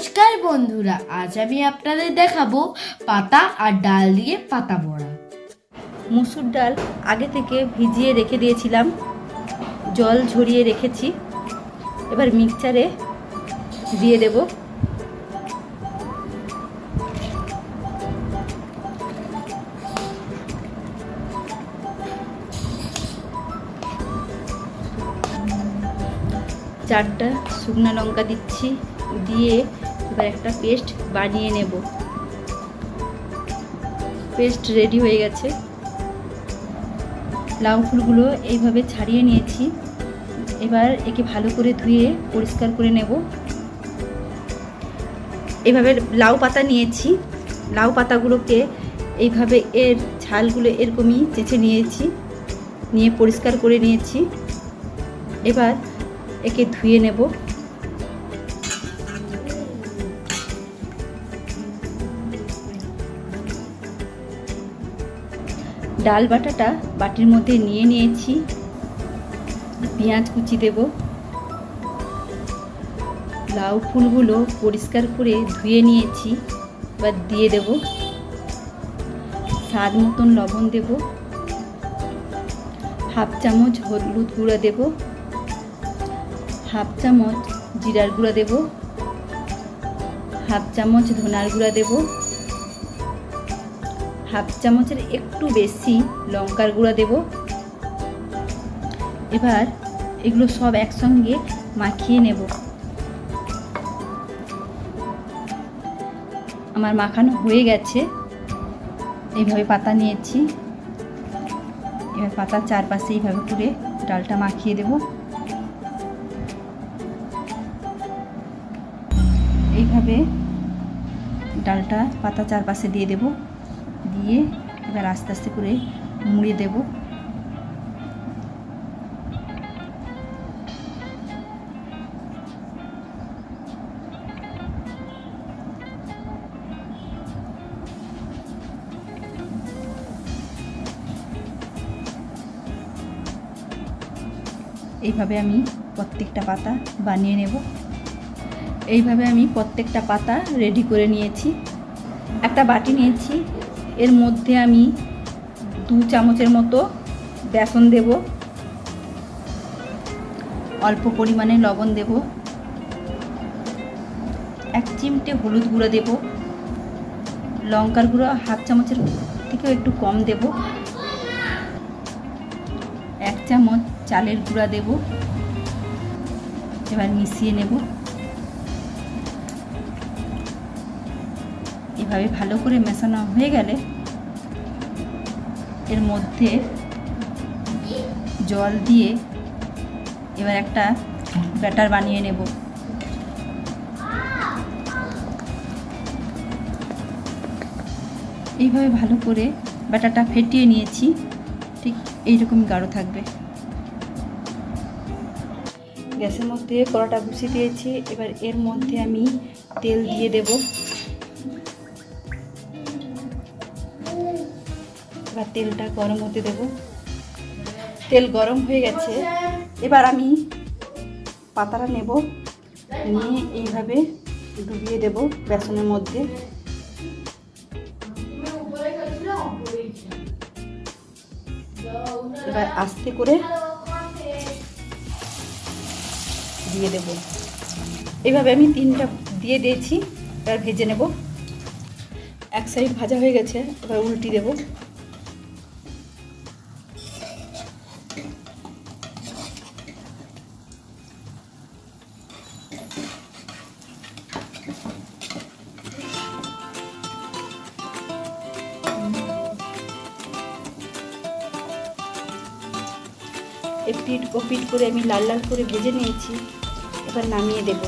নমস্কার বন্ধুরা, আজ আমি আপনাদের দেখাবো পাতা আর ডাল দিয়ে পাতা বড়া। মুসুর ডাল আগে থেকে ভিজিয়ে রেখে দিয়েছিলাম, জল ঝরিয়ে রেখেছি। এবার মিক্সচারে দিয়ে দেব। চারটা শুকনো লঙ্কা দিচ্ছি, দিয়ে এবার একটা পেস্ট বানিয়ে নেব। পেস্ট রেডি হয়ে গেছে। লাউ ফুলগুলো এইভাবে ছাড়িয়ে নিয়েছি। এবার একে ভালো করে ধুয়ে পরিষ্কার করে নেব। এইভাবে লাউ পাতা নিয়েছি, লাউ পাতাগুলোকে এইভাবে এর ছালগুলো এরকমই চেঁচে নিয়েছি, নিয়ে পরিষ্কার করে নিয়েছি। এবার একে ধুয়ে নেব। ডাল বাটাটা বাটির মধ্যে নিয়ে নিয়েছি। পেঁয়াজ কুচি দেব। লাউ ফুলগুলো পরিষ্কার করে ধুয়ে নিয়েছি, এবার দিয়ে দেব। স্বাদ মতন লবণ দেব। হাফ চামচ হলুদ গুঁড়া দেব। হাফ চামচ জিরার গুঁড়া দেব। হাফ চামচ ধনার গুঁড়া দেব। হাফ চামচের একটু বেশি লঙ্কার গুঁড়া দেব। এবার এগুলো সব একসঙ্গে মাখিয়ে নেব। আমার মাখানো হয়ে গেছে। এইভাবে পাতা নিয়েছি, এবার পাতার চারপাশে এইভাবে করে ডালটা মাখিয়ে দেব। এইভাবে ডালটা পাতা চারপাশে দিয়ে দেব, দিয়ে এবার আস্তে আস্তে করে মুড়ে দেব। এইভাবে আমি প্রত্যেকটা পাতা বানিয়ে নেব। এইভাবে আমি প্রত্যেকটা পাতা রেডি করে নিয়েছি। একটা বাটি নিয়েছি, এর মধ্যে আমি 2 চামচের মতো বেসন দেব। অল্প পরিমাণে লবণ দেব। 1 চিমটে হলুদ গুঁড়ো দেব। লঙ্কার গুঁড়ো হাফ চামচের থেকেও একটু কম দেব। 1 চামচ চালের গুঁড়া দেব। এবার মিশিয়ে নেব। এভাবে ভালো করে মেশানো হয়ে গেলে এর মধ্যে জল দিয়ে এবার একটা ব্যাটার বানিয়ে নেব। এইভাবে ভালো করে ব্যাটারটা ফেটিয়ে নিয়েছি, ঠিক এইরকম গাঢ় থাকবে। গ্যাসের মধ্যে কড়াটা বসিয়ে দিয়েছি। এবার এর মধ্যে আমি তেল দিয়ে দেব। এবার তেলটা গরম হতে দেব। তেল গরম হয়ে গেছে। এবার আমি পাতাটা নেব, নিয়ে এইভাবে ডুবিয়ে দেব বেসনের মধ্যে। এবার আস্তে করে দিয়ে দেব। এইভাবে আমি 3টা দিয়ে দিয়েছি। এবার ভেজে নেব। এক সাইড ভাজা হয়ে গেছে, এবার উল্টি দেব। পিঠ ও পিঠ করে আমি লাল লাল করে ভেজে নিয়েছি। এবার নামিয়ে দেব।